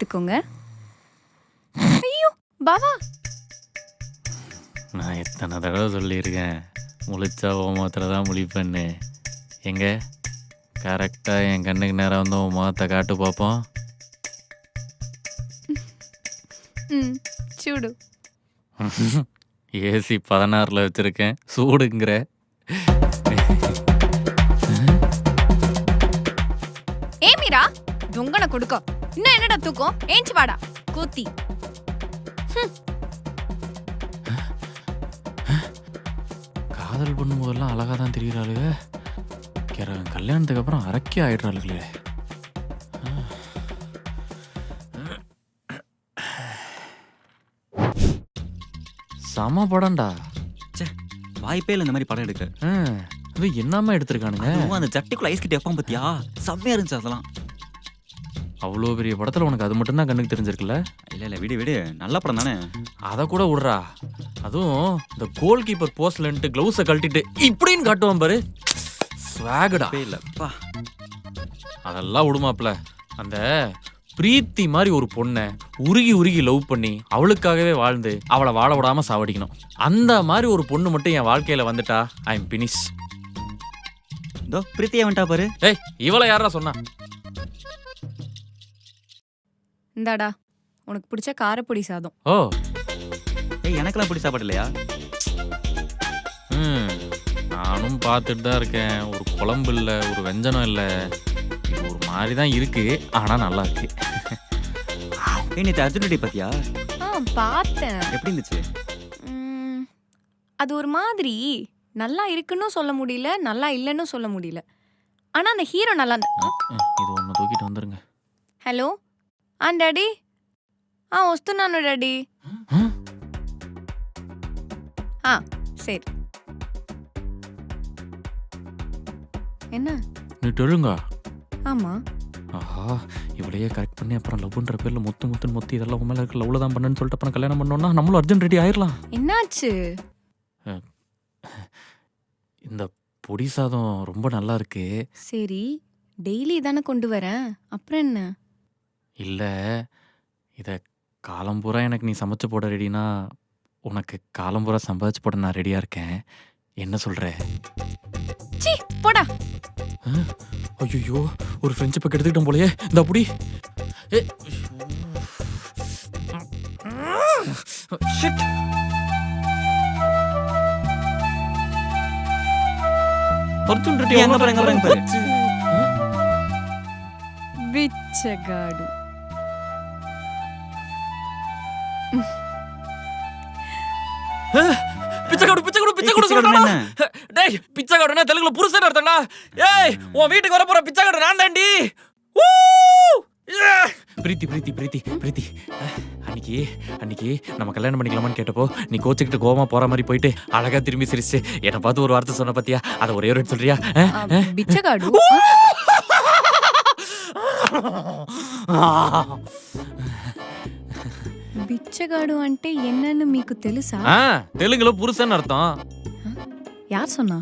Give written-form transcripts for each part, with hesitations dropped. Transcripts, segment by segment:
எடுத்துக்கோங்க. ஐயோ பாவா, நான் எத்தனை தடவை சொல்லியிருக்கேன், முழிச்சா உன் முகத்தில் தான் முழிப்பேன்னு. எங்க கரெக்டாக என் கண்ணுக்கு நேரம் வந்து உன் முகத்தை காட்டு பார்ப்போம். சூடு. ஏசி 16ல் வச்சுருக்கேன், சூடுங்கிற. ஏ மீரா, தொங்கனை கொடுக்க இன்னும் என்னடா தூக்கம்? ஏஞ்சி வாடா கூத்தி. காதல் பண்ணும்போதெல்லாம் அழகாக தான் தெரிகிறாளுங்க, கல்யாணத்துக்கு அப்புறம் அரக்கி ஆயிடுறாளுங்களே. செம படம்டா. வாய்ப்பே இல்லை இந்த மாதிரி படம் எடுக்க. அது என்னமா எடுத்திருக்கானுங்க. அந்த சட்டிக்குள்ள ஐஸ் கட்டி வைப்பான் பத்தியா, செம்மையா இருந்துச்சு அதெல்லாம். அவ்வளோ பெரிய படத்தில் உனக்கு அது மட்டும்தான் கண்ணுக்கு தெரிஞ்சிருக்குல்ல? இல்லை விடு விடு, நல்ல படம் தானே. அதை கூட விட்றா. அதுவும் இந்த கோல் கீப்பர் போஸ்ட்லன்ட்டு க்ளவுஸை கழட்டிட்டு இப்படின்னு காட்டுவான் பாரு, ஸ்வாகடா. இல்லைப்பா, அதெல்லாம் விடுமாப்ல. அந்த பிரீத்தி மாதிரி ஒரு பொண்ணை உருகி லவ் பண்ணி அவளுக்காகவே வாழ்ந்து அவளை வாழ விடாம சாவடிக்கணும். அந்த மாதிரி ஒரு பொண்ணு மட்டும் என் வாழ்க்கையில வந்துட்டா ஐ எம் பினிஷ். இதோ பிரீத்தியா வந்துட்டா பாரு. ஏய், இவளை யாரா சொன்னா? இந்தாடா உனக்கு பிடிச்ச காரப்பொடி சாதம். ஓ, ஏய் எனக்கெல்லாம் பிடி சாப்பாடு இல்லையா? நானும் பார்த்துட்டு தான் இருக்கேன். ஒரு குழம்பு இல்லை, ஒரு வெஞ்சனம் இல்லை, ஒரு மாதிரி தான் இருக்கு, ஆனா நல்லா இருக்கு. ஏய் நேத்து அர்ஜுனடி பாத்தியா? பார்த்தேன். எப்படி இருந்துச்சு? அது ஒரு மாதிரி நல்லா இருக்குன்னு சொல்ல முடியல, நல்லா இல்லைன்னு சொல்ல முடியல. ஆனா அந்த ஹீரோ நல்லா. இது ஒன்று தூக்கிட்டு வந்துருங்க. హలో డాడీ వస్తున్నాను డాడీ. சரி. என்ன நீ டொழுங்க. ஆமா. ஆஹா, இவளையே கரெக்ட் பண்ணி அப்புறம் லவ்ன்ற பேர்ல மொத்து இதெல்லாம் உண்மையில இருக்க லவ்ல தான் பண்ணேன்னு சொல்லிட்டு அப்புறம் கல்யாணம் பண்ணோம்னா நம்மளும் அர்ஜென்ட் ரெடி ஆயிடலாம். என்னாச்சு? இந்த பொடி சாதம் ரொம்ப நல்லா இருக்கு. சரி, டெய்லி தானே கொண்டு வரேன், அப்புறம் என்ன? இல்லை, இதை காலம்பூரா எனக்கு நீ சமைச்சு போட ரெடினா உனக்கு காலம்பூரா சம்பாதிச்சு போட நான் ரெடியாக இருக்கேன். என்ன சொல்கிற? சீ போடா. ஐயோ, ஒரு ஃப்ரெண்ட்ஷிப்பை கெடுத்துக்கிட்டோம் போலயே. இந்த அப்படி బిచ్చగాడు. பிச்சைக்காடுனா தெலுங்குல புருஷன் அர்த்தம்டா. ஏய், உன் வீட்டுக்கு வர போற பிச்சைக்காடு நான் தாண்டி. பிரீத்தி அன்னைக்கு நம்ம கல்யாணம் பண்ணிக்கலாமான்னு கேட்டப்போ நீ கோச்சுக்கிட்டு கோவமா போற மாதிரி போயிட்டு அழகா திரும்பி சிரிச்சு என்னை பார்த்து ஒரு வார்த்தை சொன்ன பத்தியா, அதை ஒரே ஒரு சொல்றியா? బిచ్చగాడు. బిచ్చగాడు అంటే என்னன்னு మీకు తెలుసా? தெலுங்குல புருஷன் அர்த்தம். யார் சொன்னா?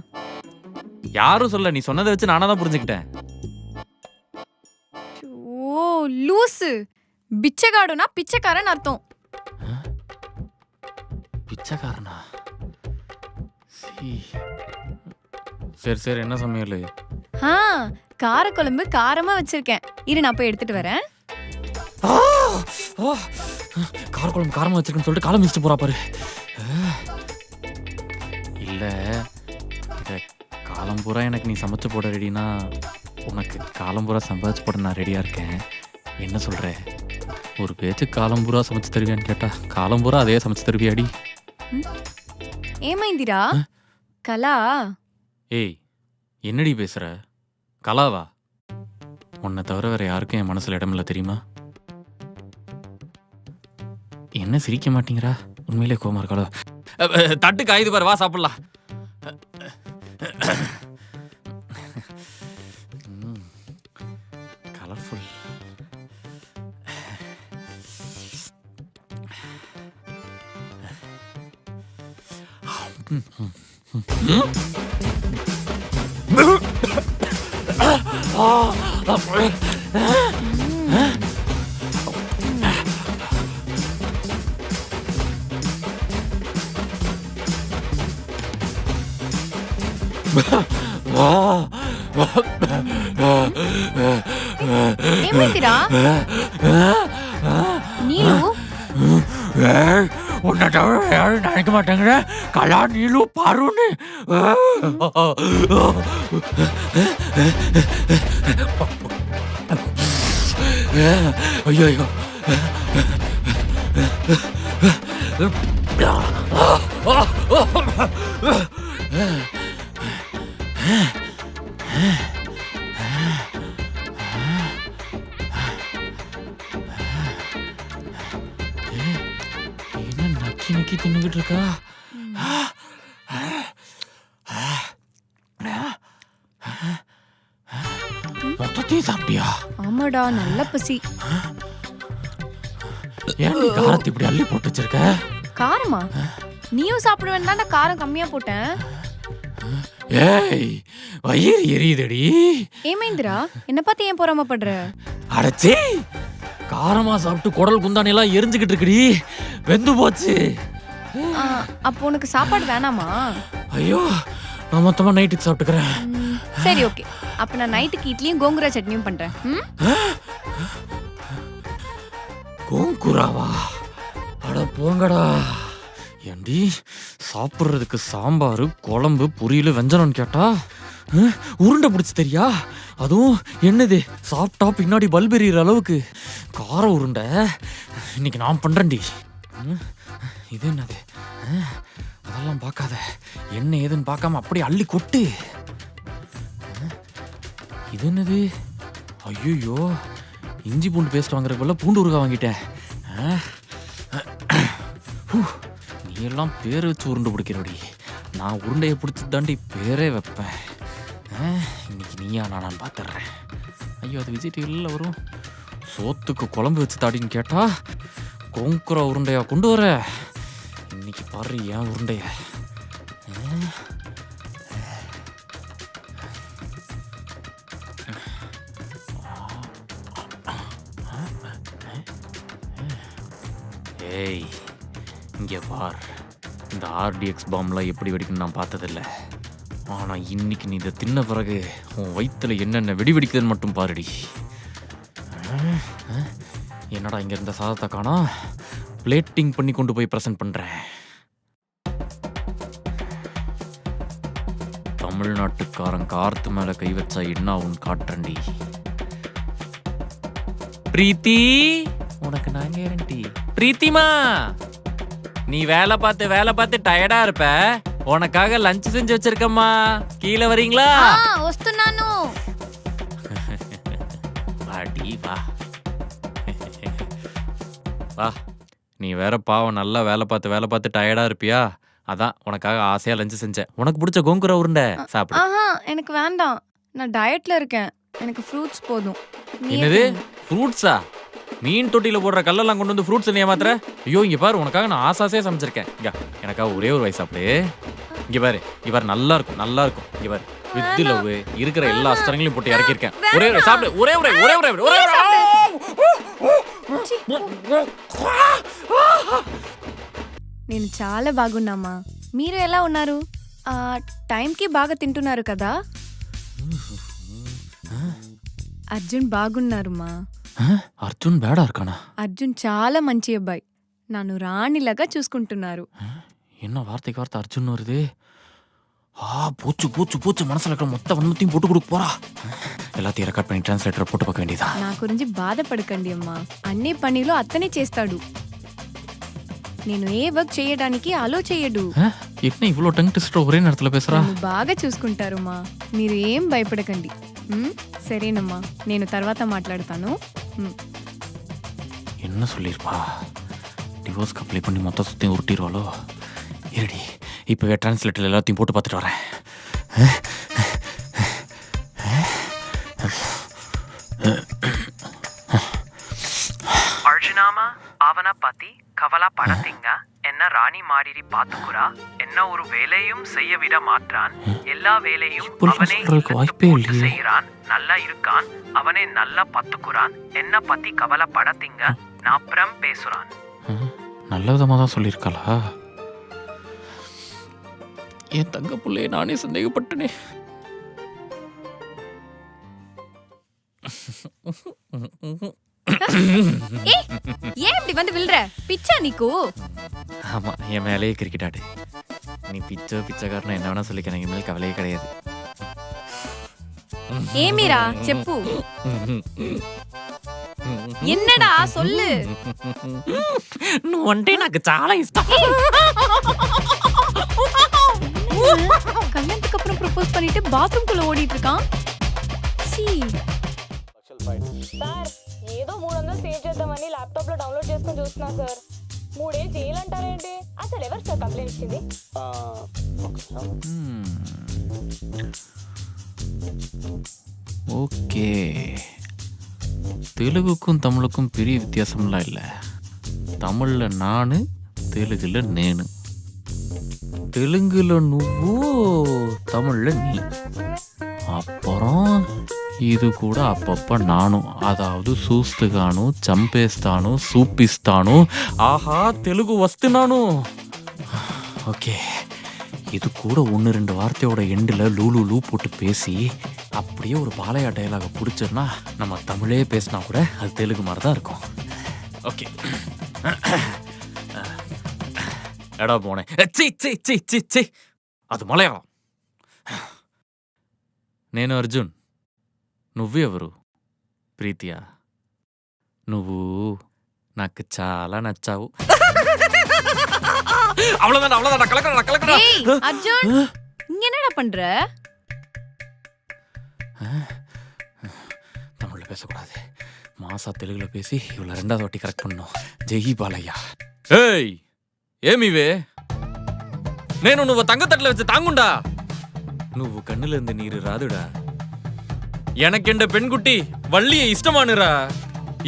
யாரும் சொல்ல, நீ சொன்னதை வச்சு நானா தான் புரிஞ்சுக்கிட்டேன். ஓ லூசு, பிச்சைக்காடுனா பிச்சைக்காரன் அர்த்தம். பிச்சைக்காரனா? சரி என்ன சமையல்? காரக்குழம்பு காரமா வச்சிருக்கேன், இரு நான் போய் எடுத்துட்டு வரேன். காரக்குழம்பு காரமா வச்சிருக்கேன்னு சொல்லிட்டு காலம் மிதிச்சு போறா பாரு. இல்ல, இத காலம்பூரா எனக்கு நீ சமைச்சு போட ரெடினா உனக்கு காலம்பூரா சம்பாதிச்சு போட நான் ரெடியா இருக்கேன். என்ன சொல்ற? ஒரு பேச்சு காலம்பூரா சமைச்சு தருவியான்னு கேட்டா காலம்பூரா அதே சமைச்சு தருவியாடி? ஏமைந்திரா கலா? ஏய், என்னடி பேசுற? கலாவா? உன்னை தவிர வேற யாருக்கும் என் மனசுல இடமில்ல தெரியுமா? என்ன சிரிக்க மாட்டீங்களா? உண்மையிலே கோமா இருக்காளோ? தட்டு காயுது பாரு, வா சாப்பிடலாம். கலர்ஃபுல். ఏమైందిరా నీళ్ళు உன்னை தவிர யாரும் நினைக்க மாட்டேங்கிற கலா நீலு பாருன்னு ஐயோ என்ன நக்கி நக்கி தின்னுகிட்டு இருக்கா மொத்தத்தையும் சாப்பிட்டியா ஆமாடா நல்ல பசி ஏன் நீ காரத்தை இப்படி அள்ளி போட்டு வச்சிருக்க காரமா நீயும் சாப்பிடுவேன் தானே காரம் கம்மியா போட்டேன் ஏய் வயிறு எரியுதடி ஏமைந்திரா என்ன பார்த்து ஏன் பொறாமப்படுற அடச்சி காரமா சாப்பிட்டு குடல் குந்தானி எல்லாம் எரிஞ்சுக்கிட்டு இருக்குடி வெந்து போச்சு அப்போ உனக்கு சாப்பாடு வேணாமா ஐயோ நான் மொத்தமா நைட்டுக்கு சாப்பிட்டுக்கிறேன் சரி ஓகே அப்ப நான் நைட்டுக்கு இட்லியும் கோங்குரா சட்னியும் பண்றேன் கோங்குராவா அட போங்கடா ஏண்டி சாப்பிட்றதுக்கு சாம்பார் குழம்பு பொரியல் வெஞ்சனம்னு கேட்டா உருண்டை பிடிச்சி தெரியா அதுவும் என்னது சாப்பிட்டா பின்னாடி பல்ப் எறிகிற அளவுக்கு கார உருண்டை இன்னைக்கு நான் பண்றேன்டி இது என்னது அதெல்லாம் பார்க்காத என்ன ஏதுன்னு பார்க்காம அப்படியே அள்ளி கொட்டு இது என்னது ஐயோ இஞ்சி பூண்டு பேஸ்ட் வாங்குறதுக்குள்ள பூண்டு ஊறுகாய் வாங்கிட்டேன் நீ எல்லாம் பேர் வச்சு உருண்டை பிடிக்கிறபடி நான் உருண்டையை பிடிச்சி தாண்டி பேரே வைப்பேன் இன்னைக்கு நீயா நான் பார்த்துட்றேன் ஐயோ அது விஜய் டிவியில் வரும் சோத்துக்கு குழம்பு வச்சு தாடின்னு கேட்டா கோங்குரா உருண்டையா கொண்டு வர இன்னைக்கு பாரு ஏன் உருண்டைய ஏய் இங்கே பார் இந்த ஆர்டிஎக்ஸ் பாம்லாம் எப்படி வெடிக்குன்னு நான் பார்த்ததில்ல ஆனால் இன்னைக்கு நீ இதை தின்ன பிறகு உன் வயிற்றுல என்னென்ன வெடி வெடிக்குதுன்னு மட்டும் பாருடி என்னடா இங்கே இருந்த சாதத்தை காணா பிளேட்டிங் பண்ணி கொண்டு போய் ப்ரெசென்ட் பண்ணுறேன் தமிழ்நாட்டுக்காரன் கார்த்து மேலே கை வச்சா என்ன உன் காட்டுறண்டி பிரீத்தி உனக்கு நான் கேரண்டி பிரீத்திமா நீ வேலை பார்த்து டயர்டா இருப்ப உனக்காக லஞ்ச் செஞ்சு வச்சிருக்கம்மா கீழே வரீங்களா వస్తున్నాను வாடி வா வா நீ வேற பாவம் நல்லா வேலை பார்த்து டயர்டா இருப்பியா அதான் உனக்காக ஆசையா லஞ்ச் செஞ்சேன் உனக்கு பிடிச்ச கோங்குரா உருண்டை சாப்பிடு ஆஹா எனக்கு வேண்டாம் நான் டயட்ல இருக்கேன் எனக்கு ஃப்ரூட்ஸ் போதும் என்னது ஃப்ரூட்ஸா மீன் தொட்டியில போடுற கல்லெல்லாம் கொண்டு வந்து ஃப்ரூட்ஸ் நீ மாத்திர ஐயோ இங்க பாரு உனக்காக நான் ஆசாசையா சமைச்சிருக்கேன் இங்க எனக்காக ஒரே ஒரு வயசு சாப்பிடு இங்க பாரு நல்லா இருக்கும் இங்க பாரு வித் லவ் இருக்கிற எல்லா அஸ்திரங்களையும் போட்டு இறக்கிருக்கேன் ஒரே ஒரு சாப்பிடு ஒரே నేను చాలా బాగున్నామా మీరు ఎలా ఉన్నారు టైంకి బాగా తింటున్నారు కదా అర్జున్ బాగున్నారుమా అర్జున్ బేడా இருக்கானா అర్జున్ చాలా మంచి అబ్బాయి నన్ను రాణిలాగా చూసుకుంటున్నారు என்ன வார்த்தைக்கு வார்த்தை அர்ஜுன் வருது பூச்சு மனசுல இருக்கிற மொத்த வன்மத்தையும் போட்டு கொடுக்க போறா எல்லாத்தையும் ரெக்கார்ட் பண்ணி டிரான்ஸ்லேட்டர் போட்டு பார்க்க வேண்டியதா నా గురించి బాధపడకండి అమ్మా అన్ని పనిలో అతనే చేస్తాడు నేను ఏ వర్క్ చేయడానికి అలో చేయడు என்ன இவ்வளோ டங் ட்விஸ்டர் ஒரே நேரத்துல பேசுறா నన్ను బాగా చూసుకుంటారుమా మీరు ఏం భయపడకండి సరేనమ్మా నేను తర్వాత మాట్లాడతాను என்ன சொல்லிருப்பா டிவோர்ஸ்க்கு அப்ளை பண்ணி மொத்த சுத்தையும் உருட்டிடுவாளோ இருடி இப்போவே டிரான்ஸ்லேட்டர் எல்லாத்தையும் போட்டு பார்த்துட்டு வரேன் அர்ஜுனாமா அவன பத்தி கவலைப்படாதீங்க என்ன ராணி மாதிரி பாத்துக்குறா என்ன ஒரு வேலையும் செய்ய விட மாட்டான் எல்லா வேலையும் அவனே போட்டு செய்யறான் நல்லா இருக்கான் அவனே நல்லா பாத்துக்குறான் என்ன பத்தி கவலைப்படாதீங்க நான் அப்புறம் பேசுறான் நல்ல விதமாக தான் சொல்லியிருக்காளா என் தங்க பிள்ளைய நானே சந்தேகப்பட்டனே ஏய், ஏன் இப்படி வந்து விழுற? பிச்சா நீக்கு? ஆமா, என் மேலேயே கிரிக்கெட் ஆடு. நீ பிச்சைக்காரன் என்ன வேணா சொல்லிக்க, எனக்கு மேலே கவலையே கிடையாது. ఏమిరా చెప్పు. என்னடா சொல்லு. నువ్వంటే నాకు చాలా ఇష్టం. கல்யாணத்துக்கு அப்புறம் ப்ரொபோஸ் பண்ணிட்டு பாத்ரூம் குள்ள ஓடிட்டு இருக்கான். சீ. సార్ ఏదో 300 సేవ్ చేద్దామని ల్యాప్టాప్ లో డౌన్లోడ్ చేసుకొని చూస్తున్నా సార్. 3 ఏళ్ళు జైలు అంటారేంటి? అసలు ఎవరు సార్ కంప్లైంట్ ఇచ్చింది? ஓகே, தெலுங்குக்கும் தமிழுக்கும் பெரிய வித்தியாசம்லாம் இல்லை. தமிழில் நான், தெலுங்குல నేను. தெலுங்குல నువ్వు, தமிழில் நீ. அப்புறம் இது கூட அப்பப்போ நானும், அதாவது చూస్తుగాను, చంపేస్తాను, చూపిస్తాను. ஆஹா, தெலுங்கு వస్తున్నాను. ஓகே, இது கூட 1-2 வார்த்தையோட எண்டில் லூ போட்டு பேசி அப்படியே ஒரு பாலையா டைலாக பிடிச்சிருந்தா நம்ம தமிழே பேசினா கூட அது தெலுங்கு மாதிரி தான் இருக்கும். ஓகே, எடா போனேன். சி அது మలయాళం. నేను అర్జున్, నువ్వెవరు? ప్రీతియా? నువ్వు నాకు చాలా నచ్చావు. அவ்வளவுதான் கலக்கடா. ஏய் அர்ஜுன், இங்க என்னடா பண்ற? தமிழ்ல பேசக்கூடாது, மாசா தெலுங்குல பேசி இவ்வளவு 2வது வாட்டி கரெக்ட் பண்ணணும். ஜெய் பாலையா. ஏய் ఏమివే? నేను నువ్వు తంగతట్ల வச்சு தாங்குண்டா. నువ్వు కన్నుల இருந்து நீரு రాదుడా. எனக்கெண்ட பெண்குட்டி வள்ளியை ఇష్టమానురా.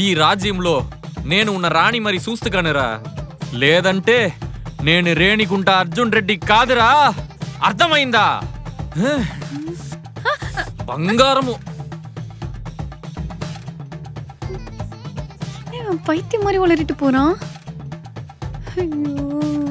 ఈ రాజ్యంలో నేను ఉన్న రాణి మరి చూస్తుకానురా. లేదంటే నేను రేణిగుంట అర్జున్ రెడ్డి కాదురా. అర్థమైందా? బంగారము. பைத்தியம் மாதிரி வளரிட்டு போறான். ஐயோ.